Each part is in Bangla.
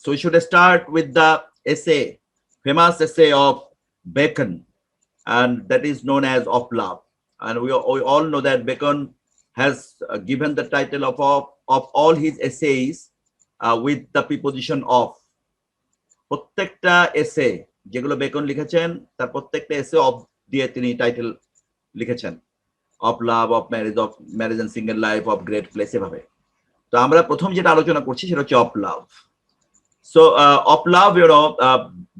So we should start with the essay, famous essay of Bacon, and that is known as Of Love. And we all know that Bacon has given the title of all his essays with the preposition of. প্রত্যেকটা এসে যেগুলো বেকন লিখেছেন তার প্রত্যেকটা এসে অফ দিয়ে তিনি টাইটেল লিখেছেন, of love, of marriage and single life, of great place, এভাবে। তো আমরা প্রথম যেটা আলোচনা করছি সেটা হচ্ছে of love. So of love,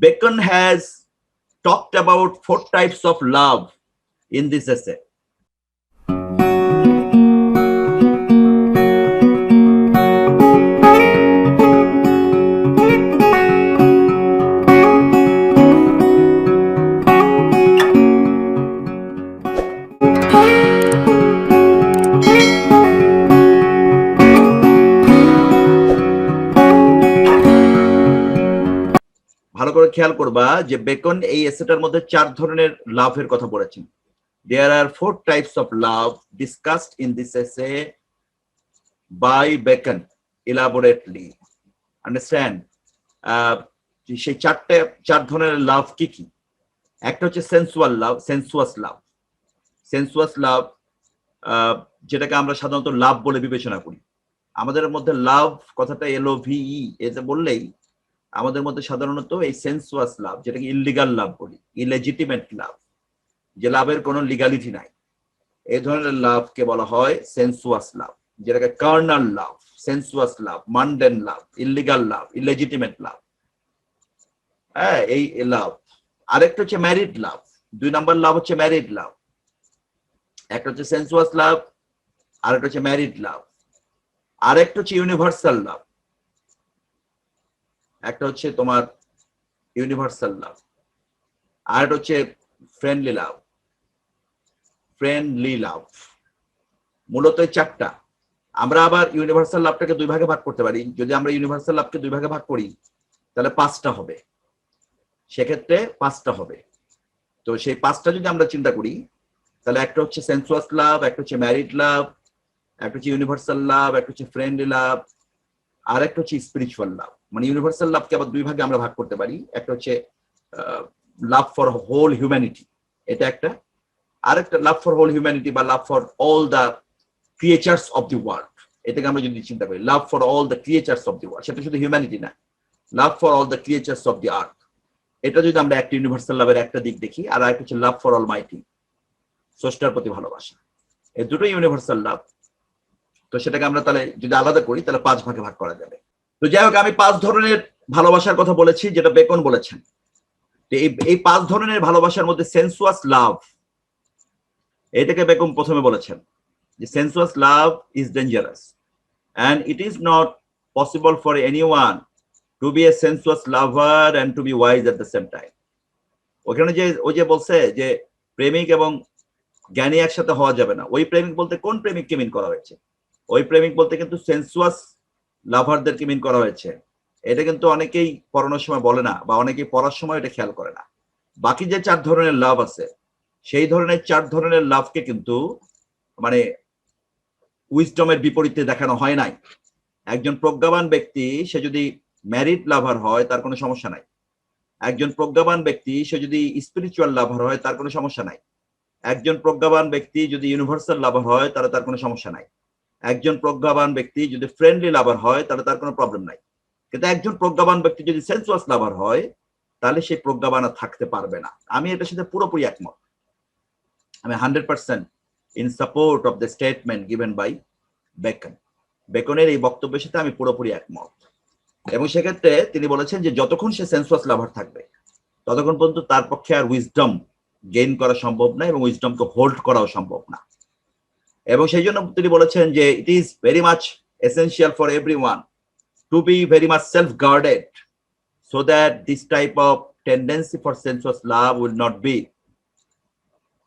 Bacon has talked about 4 types of love in this essay. ভালো করে খেয়াল করবা যে বেকন এই এসেটার মধ্যে 4 ধরনের লাভের কথা বলেছেন। There are 4 types of love discussed in this essay by Bacon elaborately. Understand? সেই 4 ধরনের লাভ কি কি? একটা হচ্ছে সেন্সুয়াল লাভ, সেন্সুয়াস লাভ। সেন্সুয়াস লাভ যেটাকে আমরা সাধারণত লাভ বলে বিবেচনা করি। আমাদের মধ্যে লাভ কথাটা LOVE এতে বললেই আমাদের মধ্যে সাধারণত এই সেন্সুয়াস লাভ, যেটাকে ইললিগাল লাভ বলি, ইলেজিটিমেট লাভ, যে লাভের কোনো লিগালিটি নাই, এই ধরনের লাভকে বলা হয় সেন্সুয়াস লাভ, যেটাকে কার্নাল লাভ, সেন্সুয়াস লাভ, মান্ডেন লাভ, ইললিগাল লাভ, ইলেজিটিমেট লাভ। হ্যাঁ, এই লাভ। আরেকটা হচ্ছে ম্যারিড লাভ। 2 নাম্বার লাভ হচ্ছে ম্যারিড লাভ। একটা হচ্ছে সেন্সুয়াস লাভ, আরেকটা হচ্ছে ম্যারিড লাভ। আরেকটা হচ্ছে ইউনিভার্সাল লাভ। একটা হচ্ছে তোমার ইউনিভার্সাল লাভ, আর একটা হচ্ছে ফ্রেন্ডলি লাভ। ফ্রেন্ডলি লাভ মূলত 4টা। আমরা আবার ইউনিভার্সাল লাভটাকে 2 ভাগে ভাগ করতে পারি। যদি আমরা ইউনিভার্সাল লাভকে 2 ভাগে ভাগ করি তাহলে 5টা হবে, সেক্ষেত্রে 5টা হবে। তো সেই 5টা যদি আমরা চিন্তা করি তাহলে একটা হচ্ছে সেন্সুয়াস লাভ, একটা হচ্ছে ম্যারিড লাভ, একটা হচ্ছে ইউনিভার্সাল লাভ, একটা হচ্ছে ফ্রেন্ডলি লাভ, আর একটা হচ্ছে স্পিরিচুয়াল লাভ। মানে ইউনিভার্সাল লাভকে আবার 2 ভাগে আমরা ভাগ করতে পারি। একটা হচ্ছে লাভ ফর হোল হিউম্যানিটি, এটা একটা। আরেকটা লাভ ফর হোল হিউম্যানিটি বা love for all the creatures of the world, এটাকে আমরা যদি চিন্তা করি love for all the creatures of the world, সেটা শুধু হিউম্যানিটি না, love for all the creatures of the earth. এটা যদি আমরা একটা ইউনিভার্সাল লাভের একটা দিক দেখি, আর একটা হচ্ছে লাভ ফর অল মাইটি, স্রষ্টার প্রতি ভালোবাসা। এই দুটো ইউনিভার্সাল লাভ। তো সেটাকে আমরা তাহলে যদি আলাদা করি তাহলে 5 ভাগে ভাগ করা যাবে। তো যাই হোক, আমি 5 ধরনের ভালোবাসার কথা বলেছি যেটা বেকন বলেছেন। এই 5 ধরনের ভালোবাসার মধ্যে সেন্সুয়াস লাভ, এটাকে বেকন প্রথমে বলেছেন যে sensuous love is dangerous and it is not possible for anyone to be a sensuous lover and to be wise at the same time. ওখানে যে ওই যে বলছে যে প্রেমিক এবং জ্ঞানী একসাথে হওয়া যাবে না, ওই প্রেমিক বলতে কোন প্রেমিককে মিন করা হয়েছে? ওই প্রেমিক বলতে কিন্তু সেন্সুয়াস লাভারদেরকে মিন করা হয়েছে। এটা কিন্তু অনেকেই পড়ানোর সময় বলে না, বা অনেকেই পড়ার সময় এটা খেয়াল করে না। বাকি যে 4 ধরনের লাভ আছে, সেই ধরনের 4 ধরনের লাভকে কিন্তু মানে উইজডমের বিপরীতে দেখানো হয় নাই। একজন প্রজ্ঞাবান ব্যক্তি সে যদি ম্যারিড লাভার হয় তার কোনো সমস্যা নাই। একজন প্রজ্ঞাবান ব্যক্তি সে যদি স্পিরিচুয়াল লাভার হয় তার কোনো সমস্যা নাই। একজন প্রজ্ঞাবান ব্যক্তি যদি ইউনিভার্সাল লাভার হয় তাহলে তার কোনো সমস্যা নাই। একজন প্রজ্ঞাবান ব্যক্তি যদি ফ্রেন্ডলি লাভার হয় তাহলে তার কোনো প্রবলেম নাই। কিন্তু একজন প্রজ্ঞাবান ব্যক্তি যদি সেন্সুয়াস লাভার হয় তাহলে সেই প্রজ্ঞাবান থাকতে পারবে না। আমি এটার সাথে পুরোপুরি একমত। আমি 100% in support of the statement given by Bacon. বেকনের এই বক্তব্যের সাথে আমি পুরোপুরি একমত। এবং সেক্ষেত্রে তিনি বলেছেন যে যতক্ষণ সে সেন্সুয়াস লাভার থাকবে ততক্ষণ পর্যন্ত তার পক্ষে আর উইজডম গেইন করা সম্ভব না এবং উইজডমকে হোল্ড করাও সম্ভব না। এবং সেই জন্য তিনি বলেছেন যে it is very much essential for everyone two be very much self guarded so that this type of tendency for sensuous love will not be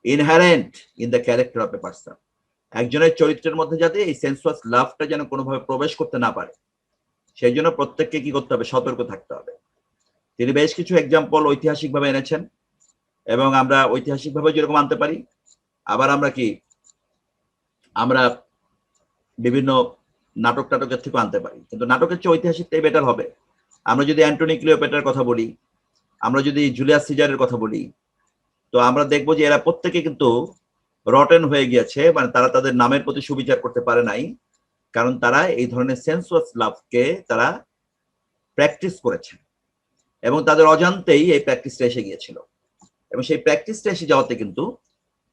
inherent in the character of a person. একজনের চরিত্রের মধ্যে যাতে এই সেন্সুয়াস লাভটা যেন কোনোভাবে প্রবেশ করতে না পারে, সেই জন্য প্রত্যেককে কি করতে হবে? সতর্ক থাকতে হবে। তিনি বেশ কিছু এক্সাম্পল ঐতিহাসিকভাবে এনেছেন, এবং আমরা ঐতিহাসিকভাবে যেরকম আনতে পারি, আবার আমরা বিভিন্ন নাটকের থেকে আনতে পারি। কিন্তু নাটকের চেয়ে ঐতিহাসিকটাই বেটার হবে, আমরা যদি অ্যান্টনি ক্লিওপেট্রার কথা বলি, আমরা যদি জুলিয়াস সিজারের কথা বলি, তো আমরা দেখবো যে এরা প্রত্যেকে কিন্তু রটেন হয়ে গিয়েছে, মানে তারা তাদের নামের প্রতি সুবিচার করতে পারে নাই, কারণ তারা এই ধরনের সেন্সুয়াস লাভকে তারা প্র্যাকটিস করেছে এবং তাদের অজান্তেই এই প্র্যাকটিসটা এসে গিয়েছিল। এবং সেই প্র্যাকটিসটা এসে যাওয়াতে কিন্তু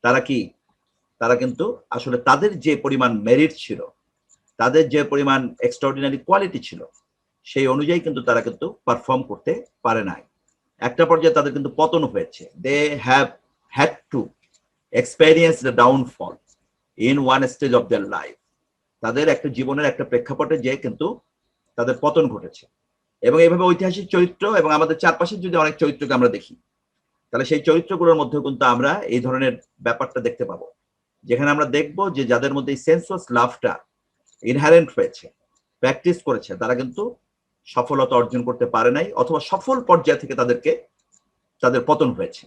তারা কিন্তু আসলে তাদের যে পরিমাণ মেরিট ছিল, তাদের যে পরিমাণ এক্সট্রাঅর্ডিনারি কোয়ালিটি ছিল, সেই অনুযায়ী কিন্তু তারা কিন্তু পারফর্ম করতে পারে নাই। একটা পর্যায়ে তাদের কিন্তু পতন হয়েছে। They have had to experience the downfall in one stage of their life. তাদের একটা জীবনের একটা প্রেক্ষাপটে যে কিন্তু তাদের পতন ঘটেছে। এবং এইভাবে ঐতিহাসিক চরিত্র এবং আমাদের চারপাশের যদি অনেক চরিত্রকে আমরা দেখি, তাহলে সেই চরিত্রগুলোর মধ্যেও কিন্তু আমরা এই ধরনের ব্যাপারটা দেখতে পাবো, যেখানে আমরা দেখবো যে যাদের মধ্যে এই সেন্সুয়াস লাভটা ইনহারেন্ট হয়েছে, প্র্যাকটিস করেছে, তারা কিন্তু সফলতা অর্জন করতে পারে নাই, অথবা সফল পর্যায় থেকে তাদের পতন হয়েছে।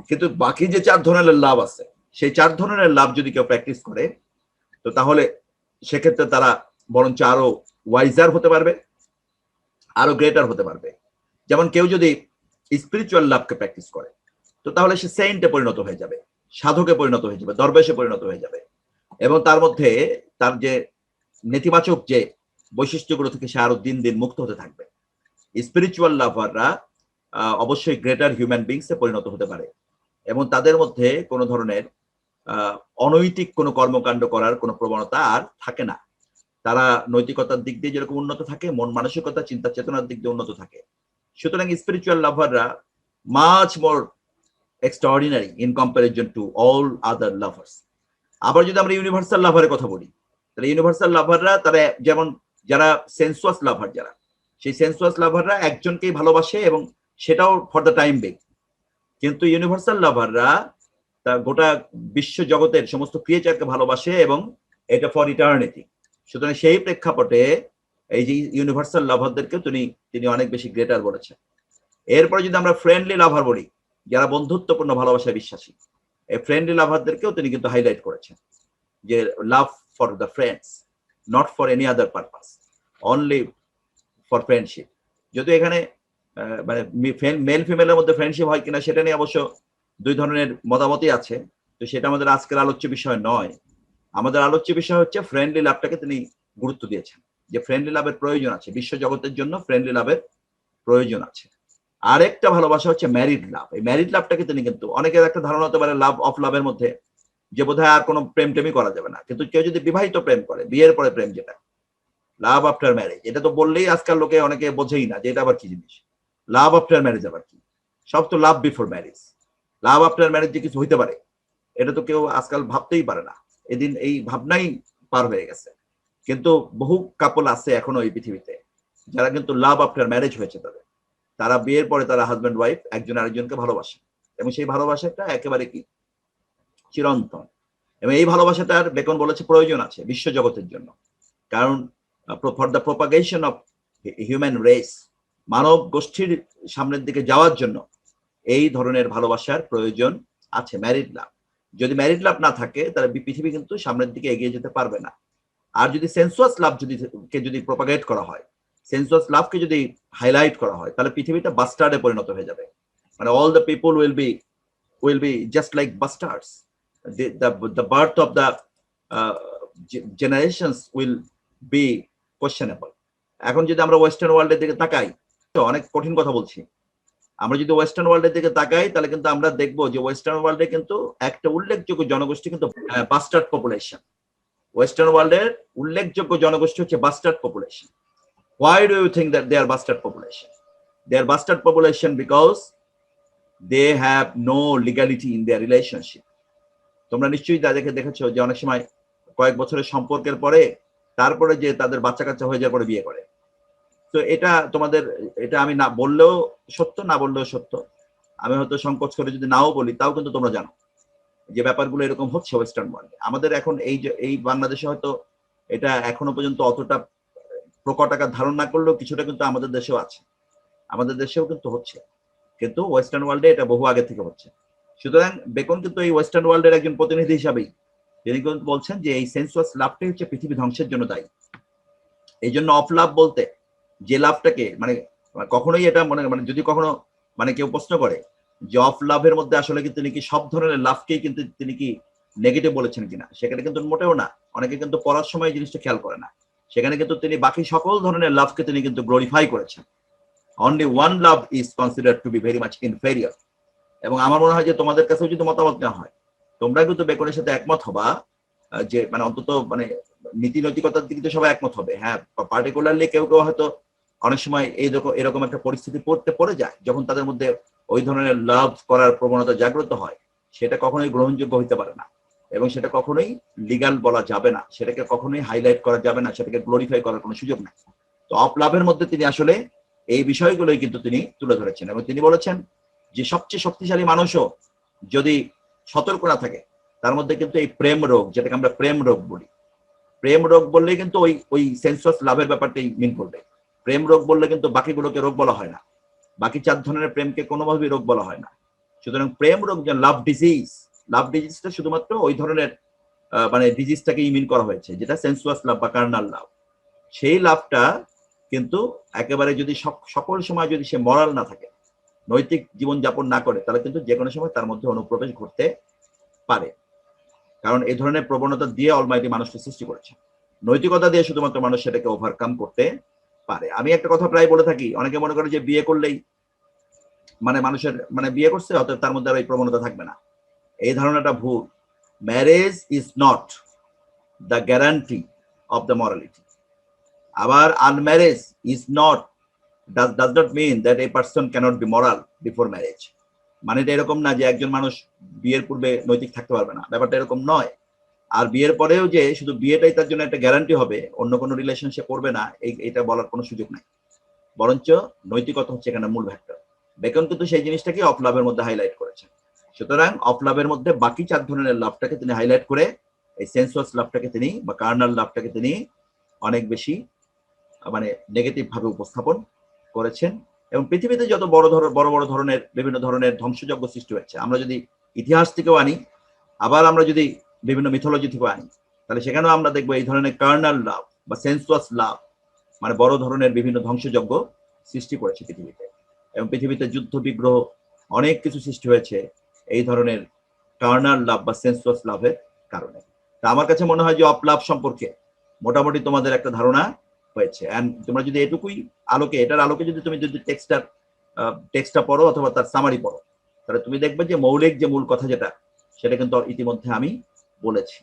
কিন্তু বাকি যে 4 ধরনের লাভ আছে, সেই 4 ধরনের লাভ যদি কেউ প্র্যাকটিস করে, তো তাহলে সেক্ষেত্রে তারা বরঞ্চ আরো ওয়াইজার হতে পারবে, আরো গ্রেটার হতে পারবে। যেমন কেউ যদি স্পিরিচুয়াল লাভকে প্র্যাকটিস করে, তো তাহলে সে সেন্টে পরিণত হয়ে যাবে, সাধকে পরিণত হয়ে যাবে, দরবেশে পরিণত হয়ে যাবে, এবং তার মধ্যে তার যে নেতিবাচক যে বৈশিষ্ট্যগুলো থেকে সে আরো দিন দিন মুক্ত হতে থাকবে। স্পিরিচুয়াল লাভাররা অবশ্যই গ্রেটার হিউম্যান বিংসে পরিণত হতে পারে এবং তাদের মধ্যে কোনো ধরনের অনৈতিক কোনো কর্মকাণ্ড করার কোনো প্রবণতা আর থাকে না। তারা নৈতিকতার দিক দিয়ে যেরকম উন্নত থাকে, মন মানসিকতা চিন্তা চেতনার দিক দিয়ে উন্নত থাকে। সুতরাং স্পিরিচুয়াল লাভাররা much more extraordinary in comparison to all other lovers. আবার যদি আমরা ইউনিভার্সাল লাভারের কথা বলি, তাহলে ইউনিভার্সাল লাভাররা তারা যেমন যারা সেন্সুয়াস লাভার, যারা সেই সেন্সুয়াস লাভাররা একজনকেই ভালোবাসে এবং সেটাও ফর দ্য টাইম বিং। কিন্তু ইউনিভার্সাল লাভাররা তার গোটা বিশ্ব জগতের সমস্ত ক্রিয়েচারকে ভালোবাসে এবং এটা ফর ইটার্নিটি। সুতরাং সেই প্রেক্ষাপটে এই যে ইউনিভার্সাল লাভারদেরকে তিনি অনেক বেশি গ্রেটার বলেছেন। এরপরে যদি আমরা ফ্রেন্ডলি লাভার বলি, যারা বন্ধুত্বপূর্ণ ভালোবাসায় বিশ্বাসী, এই ফ্রেন্ডলি লাভারদেরকেও তিনি কিন্তু হাইলাইট করেছেন যে love for the friends, not for any other purpose, only for friendship. যদি এখানে মানে মেল ফিমেলের মধ্যে ফ্রেন্ডশিপ হয় কিনা সেটা নিয়ে অবশ্য 2 ধরনের মতামতই আছে, তো সেটা আমাদের আজকের আলোচ্য বিষয় নয়। আমাদের আলোচ্য বিষয় হচ্ছে ফ্রেন্ডলি লাভটাকে তিনি গুরুত্ব দিয়েছেন, যে ফ্রেন্ডলি লাভের প্রয়োজন আছে, বিশ্ব জগতের জন্য ফ্রেন্ডলি লাভের প্রয়োজন আছে। আরেকটা ভালোবাসা হচ্ছে ম্যারিড লাভ। এই ম্যারিড লাভটাকে তিনি কিন্তু, অনেকের একটা ধারণা হতে পারে লাভ অফ লাভের মধ্যে যে বোধহয় আর কোনো প্রেম টেমই করা যাবে না, কিন্তু কেউ যদি বিবাহিত প্রেম করে, বিয়ের পরে প্রেম, যেটা লাভ আফটার ম্যারেজ, এটা তো বললেই আজকাল লোকে অনেকে বোঝেই না যে এটা আবার কি জিনিস। লাভ আফটার ম্যারেজ আবার কি? সব তো লাভ বিফোর ম্যারেজ। লাভ আফটার ম্যারেজ যে কিছু হইতে পারে, এটা তো কেউ আজকাল ভাবতেই পারে না। এদিন এই ভাবনাই পার হয়ে গেছে। কিন্তু বহু কাপল আছে এখনো এই পৃথিবীতে যারা কিন্তু লাভ আফটার ম্যারেজ হয়েছে তাদের। তারা বিয়ের পরে তারা হাজব্যান্ড ওয়াইফ একজন আরেকজনকে ভালোবাসে এবং সেই ভালোবাসাটা একেবারে কি চিরন্তন। এবং এই ভালোবাসাটার বেকন বলেছে প্রয়োজন আছে বিশ্ব জগতের জন্য, কারণ for the propagation of human race, মানব গোষ্ঠীর সামনের দিকে যাওয়ার জন্য এই ধরনের ভালোবাসার প্রয়োজন আছে, ম্যারিড লাভ। যদি ম্যারিড লাভ না থাকে তাহলে পৃথিবী কিন্তু সামনের দিকে এগিয়ে যেতে পারবে না। আর যদি সেন্সুয়াস লাভ যদি প্রপাগেট করা হয়, সেন্সুয়াস লাভকে যদি হাইলাইট করা হয়, তাহলে পৃথিবীটা বাস্টার্ডে পরিণত হয়ে যাবে। মানে all the people will be just like bastards. the birth of the generations will be questionable. এখন যদি আমরা ওয়েস্টার্ন ওয়ার্ল্ডের দিকে তাকাই, তো অনেক কঠিন কথা বলছি, আমরা যদি ওয়েস্টার্ন ওয়ার্ল্ডের দিকে তাকাই তাহলে কিন্তু আমরা দেখবো যে ওয়েস্টার্ন ওয়ার্ল্ডে কিন্তু একটা উল্লেখযোগ্য জনগোষ্ঠী কিন্তু বাস্টার্ড পপুলেশন। ওয়েস্টার্ন ওয়ার্ল্ডের উল্লেখযোগ্য জনগোষ্ঠী হচ্ছে bastard population. Why do you think that they are bastard population? They are bastard population because they have no legality in their relationship. তোমরা নিশ্চয়ই দেখেছো যে অনেক সময় কয়েক বছরের সম্পর্কের পরে তারপরে যে তাদের বাচ্চা কাচ্চা হয়ে যাওয়ার পরে বিয়ে করে। তো এটা আমি না বললেও সত্য, না বললেও সত্য। আমি হয়তো সংকোচ করে যদি নাও বলি, তাও কিন্তু তোমরা জানো যে ব্যাপারগুলো এরকম হচ্ছে ওয়েস্টার্ন ওয়ার্ল্ডে। আমাদের এখন এই বাংলাদেশে হয়তো এটা এখনো পর্যন্ত অতটা প্রকট আকার ধারণ না করলেও কিছুটা কিন্তু আমাদের দেশেও আছে, আমাদের দেশেও কিন্তু হচ্ছে, কিন্তু ওয়েস্টার্ন ওয়ার্ল্ডে এটা বহু আগে থেকে হচ্ছে। সুতরাং বেকন কিন্তু এই ওয়েস্টার্ন ওয়ার্ল্ডের একজন প্রতিনিধি হিসাবেই তিনি কিন্তু বলছেন যে এই সেন্সুয়াস লাভটাই হচ্ছে পৃথিবী ধ্বংসের জন্য দায়ী। এই জন্য অফ লাভ বলতে যে লাভটাকে মানে কখনোই এটা মানে যদি কখনো কেউ প্রশ্ন করে যে অফ লাভের মধ্যে আসলে কি তিনি কি সব ধরনের লাভকেই কিন্তু তিনি কি নেগেটিভ বলেছেন কিনা, সেখানে কিন্তু মোটেও না। অনেকে কিন্তু পড়ার সময় জিনিসটা খেয়াল করে না। সেখানে কিন্তু তিনি বাকি সকল ধরনের লাভকে তিনি কিন্তু গ্লোরিফাই করেছেন। Only one love is considered two be very much inferior. এবং আমার মনে হয় যে তোমাদের কাছেও যদি মতামত নেওয়া হয়, তোমরা কিন্তু বেকনের সাথে একমত হবা যে অন্তত নীতি নৈতিকতার দিকে সবাই একমত হবে। হ্যাঁ, পার্টিকুলারলি কেউ কেউ হয়তো অনেক সময় এরকম একটা পরিস্থিতি পড়ে যায় যখন তাদের মধ্যে ওই ধরনের লাভ করার প্রবণতা জাগ্রত হয়। সেটা কখনোই গ্রহণযোগ্য হইতে পারে না এবং সেটা কখনোই লিগাল বলা যাবে না, সেটাকে কখনোই হাইলাইট করা যাবে না, সেটাকে গ্লোরিফাই করার কোনো সুযোগ নেই। তো অফ লাভের মধ্যে তিনি আসলে এই বিষয়গুলোই কিন্তু তিনি তুলে ধরেছেন এবং তিনি বলেছেন যে সবচেয়ে শক্তিশালী মানুষও যদি সতর্ক না থাকে, তার মধ্যে কিন্তু এই প্রেম রোগ, যেটাকে আমরা প্রেম রোগ বলি, প্রেম রোগ বললে কিন্তু ওই সেন্সুয়াস লাভের ব্যাপারটাই মিন করবে। প্রেম রোগ বললে কিন্তু বাকিগুলোকে রোগ বলা হয় না, বাকি 4 ধরনের প্রেমকে কোনোভাবেই রোগ বলা হয় না। সুতরাং প্রেম রোগ যে লাভ ডিজিজটা শুধুমাত্র ওই ধরনের ডিজিজটাকেই মিন করা হয়েছে, যেটা সেন্সুয়াস লাভ বা কার্নাল লাভ। সেই লাভটা কিন্তু একেবারে যদি সকল সময় যদি সে মরাল না থাকে, নৈতিক জীবনযাপন না করে, তাহলে কিন্তু যে কোনো সময় তার মধ্যে অনুপ্রবেশ ঘটতে পারে। কারণ এই ধরনের প্রবণতা দিয়ে অলমাইটি মানুষকে সৃষ্টি করেছে। নৈতিকতা দিয়ে শুধুমাত্র মানুষ সেটাকে ওভারকাম করতে পারে। আমি একটা কথা প্রায় বলে থাকি, অনেকে মনে করে যে বিয়ে করলেই মানুষের বিয়ে করছে অতএব তার মধ্যে আর এই প্রবণতা থাকবে না। এই ধারণাটা ভুল। Marriage is not the guarantee of the morality. আবার unmarriage is not does not mean that a person cannot be moral before marriage. এটা এরকম না যে একজন মানুষ বিয়ের পূর্বে নৈতিক থাকতে পারবে না, ব্যাপারটা এরকম নয়। আর বিয়ের পরেও যে শুধু বিয়েটাই তার জন্য একটা গ্যারান্টি হবে, অন্য কোনো রিলেশনশিপ করবে না, এটা বলার কোনো সুযোগ নাই। বরঞ্চ নৈতিকতা হচ্ছে এখানে মূল ফ্যাক্টর। বেকন কিন্তু সেই জিনিসটাকে অফ লাভের মধ্যে হাইলাইট করেছে। সুতরাং অফ লাভের মধ্যে বাকি 4 ধরনের লাভটাকে তিনি হাইলাইট করে এই সেন্সুয়াস লাভটাকে তিনি বা কার্নাল লাভটাকে তিনি অনেক বেশি নেগেটিভ ভাবে উপস্থাপন করেছেন। এবং পৃথিবীতে যত বড় বড় ধরনের বিভিন্ন ধরনের ধ্বংসযজ্ঞ সৃষ্টি হয়েছে, আমরা যদি ইতিহাস থেকেও আনি, আবার আমরা যদি বিভিন্ন মিথোলজি থেকেও আনি, তাহলে সেখানেও আমরা দেখবো এই ধরনের কার্নাল লাভ বা সেন্সুয়াস লাভ বড় ধরনের বিভিন্ন ধ্বংসযজ্ঞ সৃষ্টি করেছে পৃথিবীতে। এবং পৃথিবীতে যুদ্ধ বিগ্রহ অনেক কিছু সৃষ্টি হয়েছে এই ধরনের কার্নাল লাভ বা সেন্সুয়াস লাভের কারণে। তা আমার কাছে মনে হয় যে অফ লাভ সম্পর্কে মোটামুটি তোমাদের একটা ধারণা হয়েছে। এন্ড তোমরা যদি এটার আলোকে যদি তুমি টেক্সটটা পড়ো অথবা তার সামারি পড়ো, তাহলে তুমি দেখবে যে মৌলিক যে মূল কথা যেটা, সেটা কিন্তু ইতিমধ্যে আমি বলেছি।